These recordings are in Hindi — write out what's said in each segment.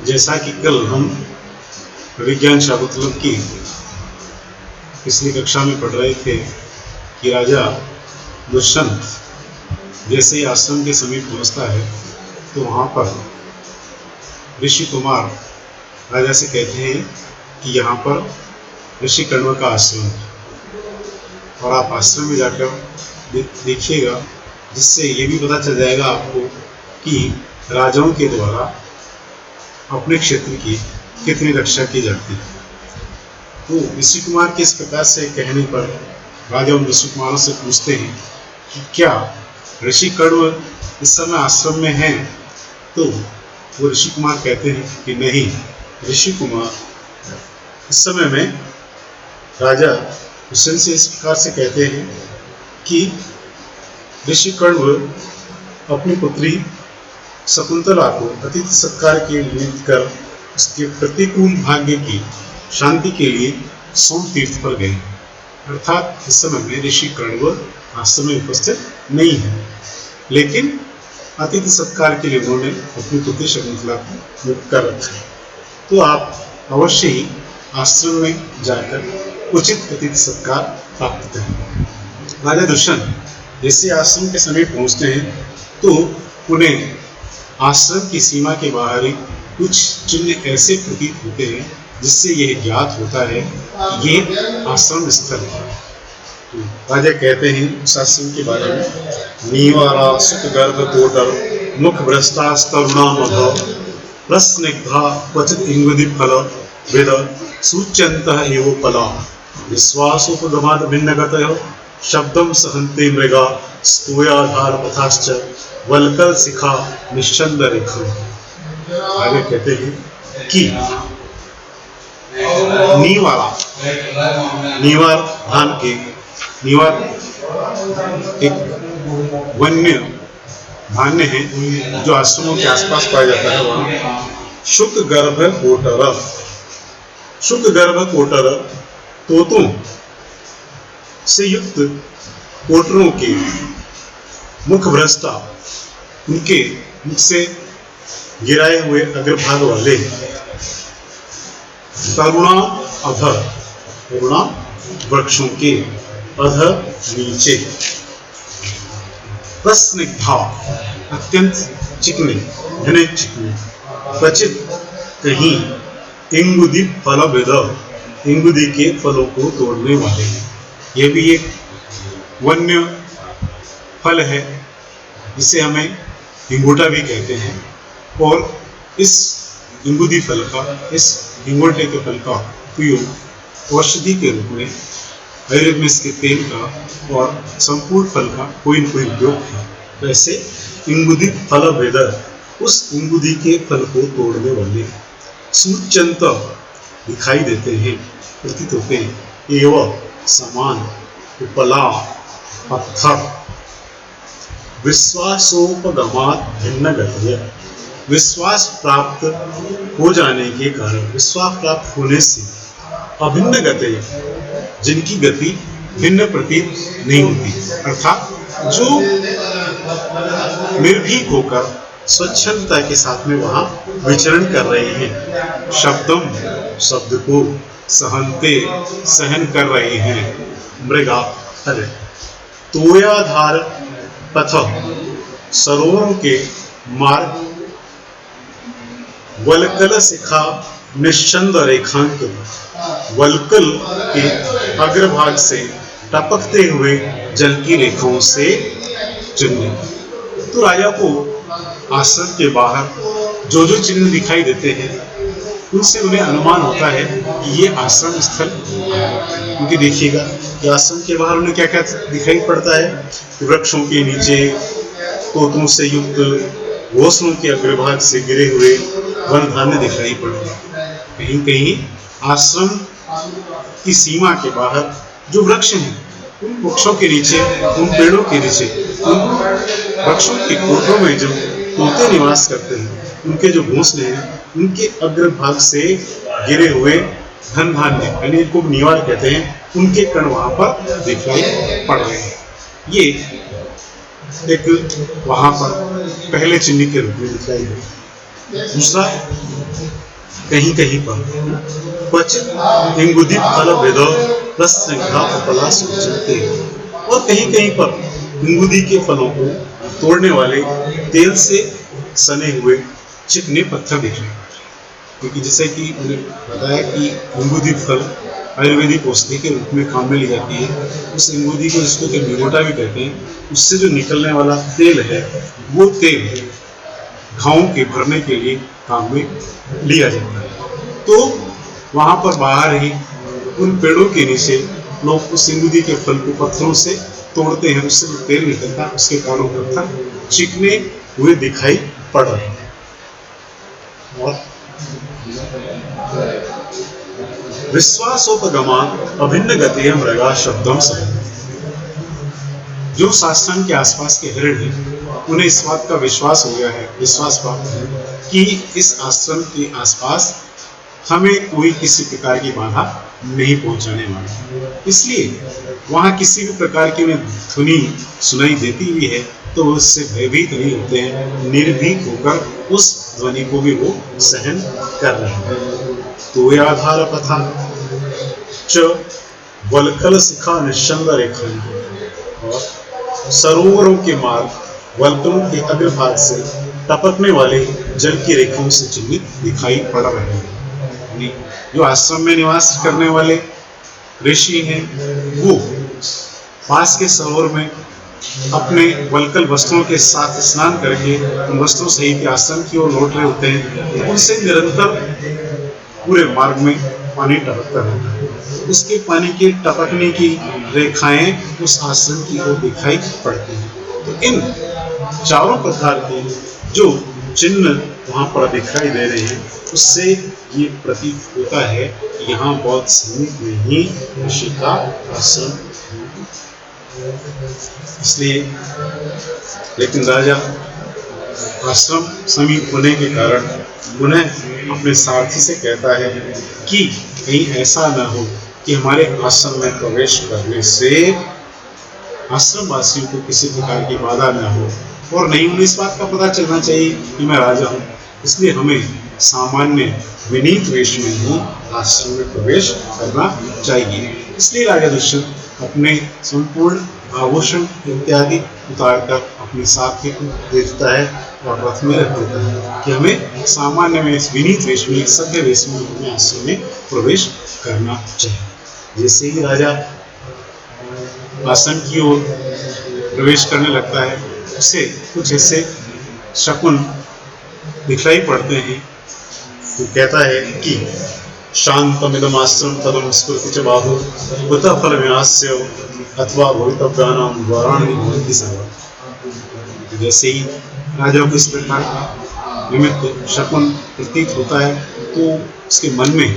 जैसा कि कल हम विज्ञान शाकुंतलम की पिछली कक्षा में पढ़ रहे थे कि राजा दुष्यंत जैसे ही आश्रम के समीप पहुंचता है तो वहाँ पर ऋषि कुमार राजा से कहते हैं कि यहाँ पर ऋषि कण्व का आश्रम है और आप आश्रम में जाकर देखिएगा, जिससे ये भी पता चल जाएगा आपको कि राजाओं के द्वारा अपने क्षेत्र की कितनी रक्षा की जाती है। तो ऋषि कुमार के इस प्रकार से कहने पर राजा उन ऋषि कुमारों से पूछते हैं कि क्या ऋषि कण्व इस समय आश्रम में हैं? तो वो ऋषि कुमार कहते हैं कि नहीं, ऋषि कुमार इस समय में राजा दुष्यंत से इस प्रकार से कहते हैं कि ऋषि कण्व अपनी पुत्री शकुंतला को अतिथि सत्कार के निमित्त कर उसके प्रतिकूल भाग्य की शांति के लिए सोम तीर्थ पर गए। अर्थात इस समय में ऋषि कण्व आश्रम में उपस्थित नहीं है, लेकिन अतिथि सत्कार के लिए उन्होंने अपनी पुत्री शकुंतला को मुक्त कर रखा है। तो आप अवश्य ही आश्रम में जाकर उचित अतिथि सत्कार प्राप्त करें। राजा दुष्यंत जैसे आश्रम के समीप पहुंचते हैं तो उन्हें आश्रम की सीमा के बाहर ही कुछ चिन्ह ऐसे प्रतीत होते हैं जिससे यह ज्ञात होता है कि ये आश्रम स्थल है। तो राजा कहते हैं उस आश्रम के बारे में, नीवारा सुख गर्भ तोटर मुख भ्रष्टास्तरुणा मध प्रस्निग्धा क्वचित इंगुदि फल वेद सूच्यंतः एव फला विश्वासोपगमात् भिन्नगतयो शब्दम सहन्ते मृगा स्तूयाधार पथाश्च वल्कल शिखा निश्चंद रेखा। आगे कहते हैं कि नीवार धान के नीवार एक वन्य धान्य है जो आश्रमों के आसपास पाया जाता है। वहाँ शुक गर्भ कोटर तोतों से युक्त कोटरों के मुख भ्रष्टा, उनके मुख से गिराए हुए अग्रभाग वाले तरुणा वृक्षों के अधर नीचे प्रस्निग्धा अत्यंत चिकने घने चिकने क्वचित कहीं इंगुदी फल वेद इंगुदी के फलों को तोड़ने वाले हैं। यह भी एक वन्य फल है जिसे हमें हिंगोटा भी कहते हैं, और इस इंगुदी फल का, इस हिंगोटे के फल का उपयोग औषधि के रूप में आयुर्वेद में इसके तेल का और संपूर्ण फल का कोई न कोई उपयोग है। वैसे इंगुदी फल वेद उस इंगुदी के फल को तोड़ने वाले सूच्यंत दिखाई देते हैं, प्रतीत होते हैं, एवं समान उपला पत्थर विश्वासोपगमात् भिन्न गतय, विश्वास प्राप्त हो जाने के कारण, विश्वास प्राप्त होने से अभिन्न गतय, जिनकी गति भिन्न प्रतीत नहीं होती, अर्थात जो निर्भीक होकर स्वच्छंदता के साथ में वहाँ विचरण कर रहे हैं, शब्दम शब्द को सहनते सहन कर रहे हैं, मृगा तोयाधार पथ सरोवरों के मार्ग वल्कल शिखा निश्चंद रेखांक, वल्कल के अग्रभाग से टपकते हुए जल की रेखाओं से चिन्ह। तो राजा को आश्रम के बाहर जो जो चिन्ह दिखाई देते हैं उनसे उन्हें अनुमान होता है कि ये आश्रम स्थल, क्योंकि देखिएगा कि आश्रम के बाहर उन्हें क्या क्या दिखाई पड़ता है, वृक्षों के नीचे तोतों से युक्त घोंसलों के अग्रभाग से गिरे हुए वन धान्य दिखाई पड़ते हैं। कहीं कहीं आश्रम की सीमा के बाहर जो वृक्ष हैं, उन वृक्षों के नीचे, उन पेड़ों के नीचे, उन वृक्षों के कोटरों में जो तोते निवास करते हैं, उनके जो घोंसले हैं, उनके अग्रभाग से गिरे हुए धन धान्य, यानी इनको नीवार कहते हैं, उनके कण वहां पर दिखाई पड़ रहे हैं। ये एक वहां पर पहले चिन्ह के रूप में दिखाई दे। दूसरा, कहीं कहीं पर क्वचित इंगुदीप फल भेद रसृंखला उपला सूचते, और कहीं कहीं पर इंगुदी के फलों को तोड़ने वाले तेल से सने हुए चिकने पत्थर दिख रहे हैं। क्योंकि जैसे कि उन्हें बताया कि इंगुदी फल आयुर्वेदिक औषधि के रूप में काम में ली जाती है। उस इंगुदी को, जिसको कि निगोटा भी कहते हैं, उससे जो निकलने वाला तेल है, वो तेल घावों के भरने के लिए काम में लिया जाता है। तो वहाँ पर बाहर ही उन पेड़ों के नीचे लोग उस इंगुदी के फल को पत्थरों से तोड़ते हैं, उससे जो तेल निकलता है उसके कारण पत्थर चिकने हुए दिखाई पड़ रहे हैं। और विश्वासोपगमा अभिन्न गति मृगा शब्दम सब, जो शास्त्रांग के आसपास के हरिण हैं, उन्हें इस बात का विश्वास हो गया है, विश्वास प्राप्त है कि इस आश्रम के आसपास हमें कोई किसी प्रकार की बाधा नहीं पहुंचाने वाला। इसलिए वहाँ किसी भी प्रकार की उन्हें ध्वनि सुनाई देती हुई है तो उससे भयभीत नहीं होते हैं, निर्भीक होकर उस ध्वनि को भी वो सहन कर रहे हैं। तो ये आधार पथा च वल्कल शिखा निश्चंद रेखा, और सरोवरों के मार्ग वल्कलों के अग्रभाग से टपकने वाले जल की रेखाओं से चिन्हित दिखाई पड़ रहे हैं। जो आश्रम में निवास करने वाले ऋषि हैं, वो पास के सरोवर में अपने वल्कल वस्त्रों के साथ स्नान करके उन वस्त्रों सहित आश्रम की ओर लौट रहे होते हैं। उनसे निरंतर पूरे मार्ग में पानी टपकता रहता है। उसके पानी के टपकने की रेखाएं उस आश्रम की ओर दिखाई पड़ती हैं। तो इन चारों प्रकार के जो चिन्ह वहाँ पर दिखाई दे रहे हैं, उससे ये प्रतीत होता है कि यहाँ बहुत समीप में ही ऋषि का आश्रम। इसलिए लेकिन राजा आश्रम समीप होने के कारण उन्हें अपने सारथी से कहता है कि कहीं ऐसा न हो कि हमारे आश्रम में प्रवेश करने से आश्रम वासियों को किसी प्रकार की बाधा न हो, और नहीं उन्हें इस बात का पता चलना चाहिए कि मैं राजा हूँ। इसलिए हमें सामान्य विनीत वेश में ही आश्रम में प्रवेश करना चाहिए। इसलिए राजा दुष्यंत अपने संपूर्ण आभूषण इत्यादि उतारकर अपने साथी को दे देता है और रथ में रख देता है कि हमें सामान्य में विनीत वेश में, सभ्य वेश में हमें आश्रम में प्रवेश करना चाहिए। जैसे ही राजा आश्रम की ओर प्रवेश करने लगता है, उसे कुछ ऐसे शकुन दिखलाई पड़ते हैं। तो कहता है कि शांतमिदम आश्रम तदम स्फूर्ति च बाहु उत फल विनाश्य अथवा भवितव्यानां द्वाराणि भवन्ति सर्वदा। जैसे ही राजा को इस प्रकार का निमित्त शकुन प्रतीत होता है तो उसके मन में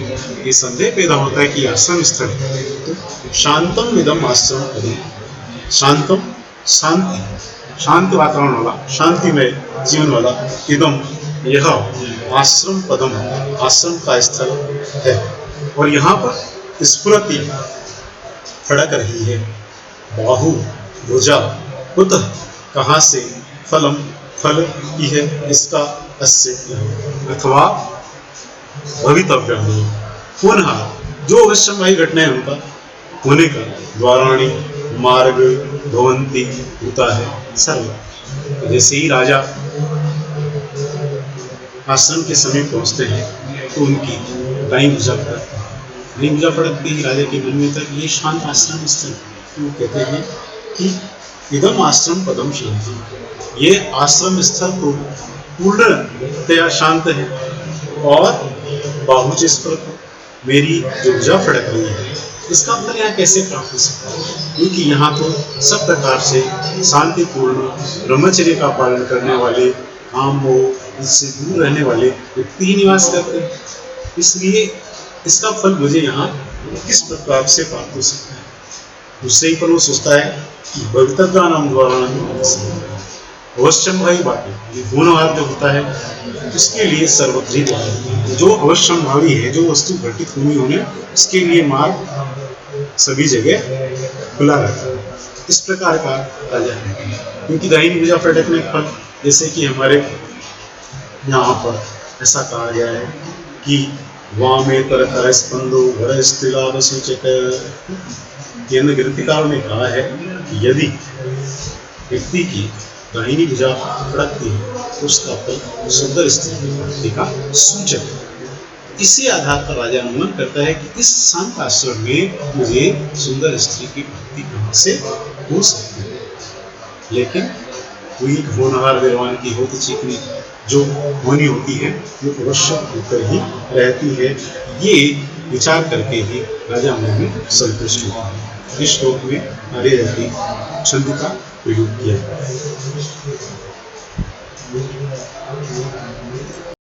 ये संदेह पैदा होता है कि आश्रम स्थल है। तो शांतम इदम आश्रम पदम, शांतम शांति, शांत वातावरण वाला, शांतिमय जीवन वाला, इदम यह आश्रम पदम, आश्रम का स्थल है। और यहाँ पर स्फुरति फड़क रही है, बाहु भुजा उत, कहाँ से, फलम फल की है इसका, अस्य अथवा भवितव्य पुनः जो अवश्यमयी घटना है उनका होने का, द्वाराणी मार्ग भवंती होता है सर्व। जैसे ही राजा आश्रम के समीप पहुंचते हैं तो उनकी दाईं भुजा फड़कती ही राजा के मन में तक ये शांत आश्रम स्थल। तो वो कहते हैं कि इदम आश्रम पदम शांति, ये आश्रम स्थल तो पूर्णतया शांत है। और बाहुज स्फुरत, मेरी जो भुजा फड़क रही है, इसका मतलब यहाँ कैसे प्राप्त हो सकता है? क्योंकि यहाँ तो सब प्रकार से शांतिपूर्ण ब्रह्मचर्य का पालन करने वाले, काम मोह इससे दूर रहने वाले व्यक्ति ही निवास करते हैं। इसलिए इसका फल मुझे यहाँ किस प्रकार से प्राप्त हो सकता है? उससे ही पर वो सोचता है कि भवितव्यानां द्वाराणि अवश्यम भाई बातें, ये गुणवाद जो होता है उसके लिए सर्वत्री द्वार, जो अवश्यम भावी है, जो वस्तु घटित होने उसके लिए मार्ग सभी जगह खुला रहता है। इस प्रकार का राजा है। क्योंकि दाहिनी भुजा फड़कने का फल, जैसे कि हमारे यहाँ पर ऐसा कहा गया है कि वामेतर करस्पंदो वरस्त्रीलाभ सूचक। केंद्र ग्रंथिकारों ने कहा है कि यदि व्यक्ति की दाहिनी भुजा फड़कती है तो उसका फल सुंदर स्त्री की प्राप्ति का सूचक है। इसी आधार पर राजा अनुमान करता है कि इस शांत आश्रम में मुझे सुंदर स्त्री की प्राप्ति कहाँ से हो सकती है। लेकिन वही होनहार विद्वान की होती चिकनी जो होनी होती है वो अवश्य होकर ही रहती है। ये विचार करके ही राजा मन में संतुष्ट होता है। इस श्लोक में नारी रहती छंद का प्रयोग किया है।